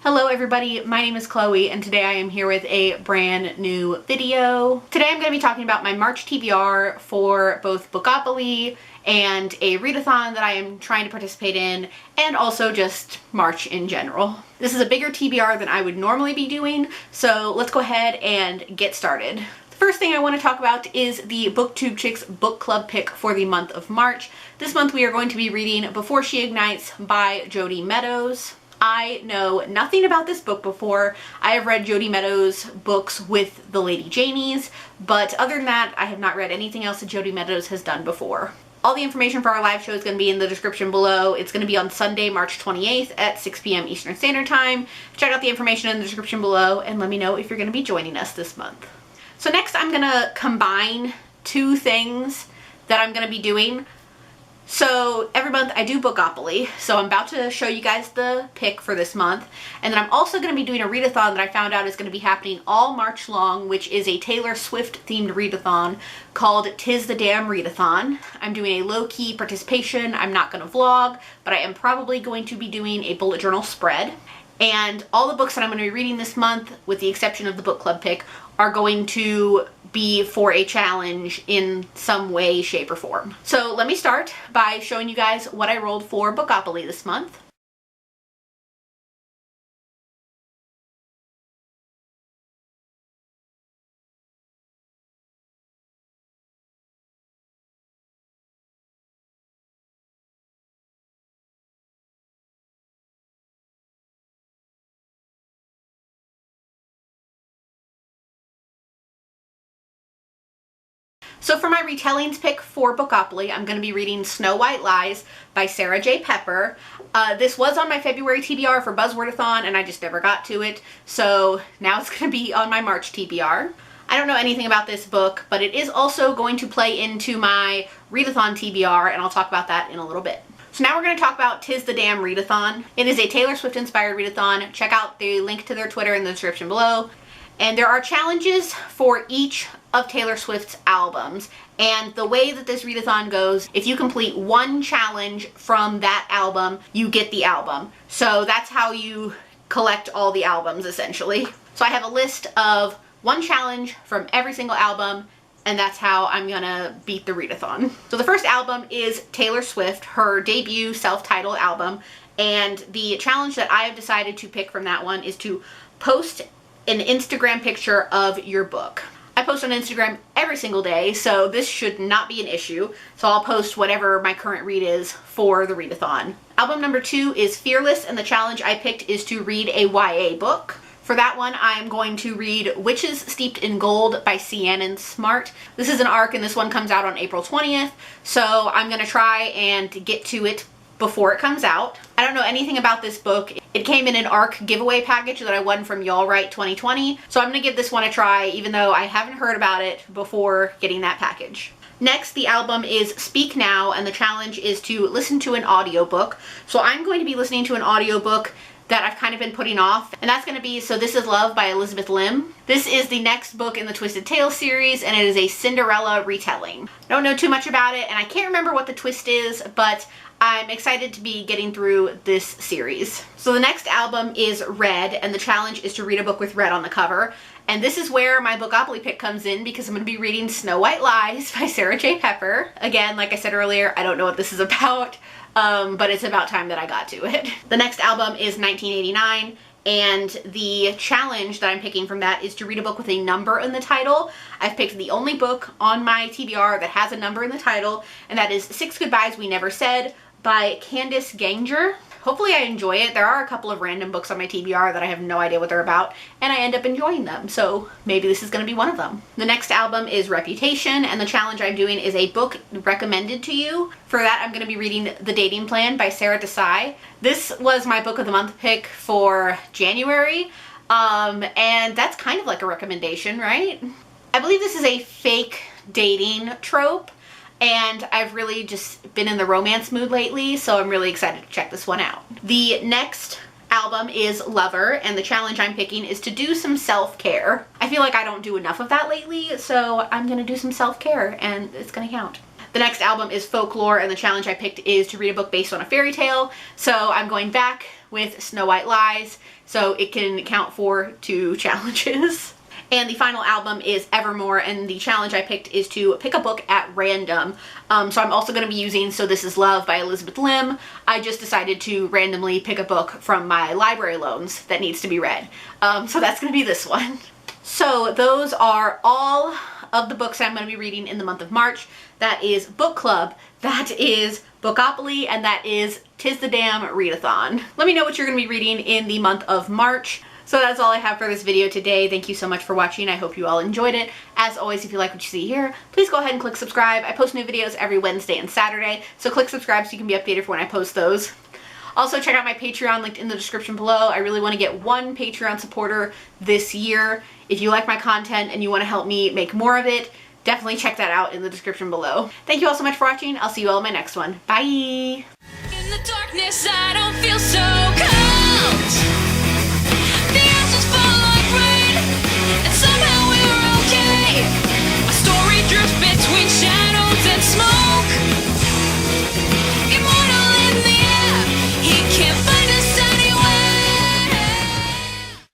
Hello everybody, my name is Chloe and today I am here with a brand new video. Today I'm going to be talking about my March TBR for both Bookopoly and a read-a-thon that I am trying to participate in, and also just March in general. This is a bigger TBR than I would normally be doing, so let's go ahead and get started. The first thing I want to talk about is the Booktube Chicks book club pick for the month of March. This month we are going to be reading Before She Ignites by Jodi Meadows. I know nothing about this book before. I have read Jodi Meadows' books with the Lady Jamies, but other than that, I have not read anything else that Jodi Meadows has done before. All the information for our live show is going to be in the description below. It's going to be on Sunday, March 28th at 6 p.m. Eastern Standard Time. Check out the information in the description below and let me know if you're going to be joining us this month. So next I'm going to combine two things that I'm going to be doing. So every month I do Bookopoly, so I'm about to show you guys the pick for this month, and then I'm also going to be doing a read-a-thon that I found out is going to be happening all March long, which is a Taylor Swift themed read-a-thon called Tis the Damn Read-A-Thon. I'm doing a low-key participation. I'm not going to vlog, but I am probably going to be doing a bullet journal spread. And all the books that I'm going to be reading this month, with the exception of the book club pick, are going to be for a challenge in some way, shape, or form. So let me start by showing you guys what I rolled for Bookopoly this month. So for my retellings pick for Bookopoly, I'm going to be reading Snow White Lies by Sarah J. Pepper. This was on my February TBR for Buzzword-a-thon and I just never got to it, so now it's going to be on my March TBR. I don't know anything about this book, but it is also going to play into my Read-A-Thon TBR, and I'll talk about that in a little bit. So now we're going to talk about Tis the Damn Read-A-Thon. It is a Taylor Swift inspired read-a-thon. Check out the link to their Twitter in the description below. And there are challenges for each of Taylor Swift's albums. And the way that this read-a-thon goes, if you complete one challenge from that album, you get the album. So that's how you collect all the albums, essentially. So I have a list of one challenge from every single album, and that's how I'm gonna beat the read-a-thon. So the first album is Taylor Swift, her debut self-titled album. And the challenge that I have decided to pick from that one is to post an Instagram picture of your book. I post on Instagram every single day, so this should not be an issue. So I'll post whatever my current read is for the read-a-thon. Album number 2 is Fearless, and the challenge I picked is to read a YA book. For that one, I'm going to read Witches Steeped in Gold by Cianan Smart. This is an ARC, and this one comes out on April 20th, so I'm gonna try and get to it before it comes out. I don't know anything about this book. It came in an ARC giveaway package that I won from Y'all Right 2020, so I'm gonna give this one a try even though I haven't heard about it before getting that package. Next, the album is Speak Now, and the challenge is to listen to an audiobook. So I'm going to be listening to an audiobook that I've kind of been putting off, and that's going to be So This Is Love by Elizabeth Lim. This is the next book in the Twisted Tales series, and it is a Cinderella retelling. I don't know too much about it, and I can't remember what the twist is, but I'm excited to be getting through this series. So the next album is Red, and the challenge is to read a book with red on the cover. And this is where my Bookopoly pick comes in, because I'm going to be reading Snow White Lies by Sarah J. Pepper. Again, like I said earlier, I don't know what this is about, but it's about time that I got to it. The next album is 1989, and the challenge that I'm picking from that is to read a book with a number in the title. I've picked the only book on my TBR that has a number in the title, and that is Six Goodbyes We Never Said by Candice Ganger. Hopefully I enjoy it. There are a couple of random books on my TBR that I have no idea what they're about, and I end up enjoying them, so maybe this is going to be one of them. The next album is Reputation, and the challenge I'm doing is a book recommended to you. For that, I'm going to be reading The Dating Plan by Sarah Desai. This was my book of the month pick for January, and that's kind of like a recommendation, right? I believe this is a fake dating trope, and I've really just been in the romance mood lately, so I'm really excited to check this one out. The next album is Lover, and the challenge I'm picking is to do some self-care. I feel like I don't do enough of that lately, so I'm gonna do some self-care, and it's gonna count. The next album is Folklore, and the challenge I picked is to read a book based on a fairy tale, so I'm going back with Snow White Lies, so it can count for 2 challenges. And the final album is Evermore, and the challenge I picked is to pick a book at random. So I'm also going to be using So This Is Love by Elizabeth Lim. I just decided to randomly pick a book from my library loans that needs to be read. So that's going to be this one. So those are all of the books I'm going to be reading in the month of March. That is Book Club, that is Bookopoly, and that is 'Tis the Damn Read-A-Thon. Let me know what you're going to be reading in the month of March. So that's all I have for this video today. Thank you so much for watching. I hope you all enjoyed it. As always, if you like what you see here, please go ahead and click subscribe. I post new videos every Wednesday and Saturday, so click subscribe so you can be updated for when I post those. Also, check out my Patreon linked in the description below. I really want to get 1 Patreon supporter this year. If you like my content and you want to help me make more of it, definitely check that out in the description below. Thank you all so much for watching. I'll see you all in my next one. Bye! In the darkness, I don't feel so cold. The ashes fall like rain, and somehow we're okay. My story drifts between shadows and smoke.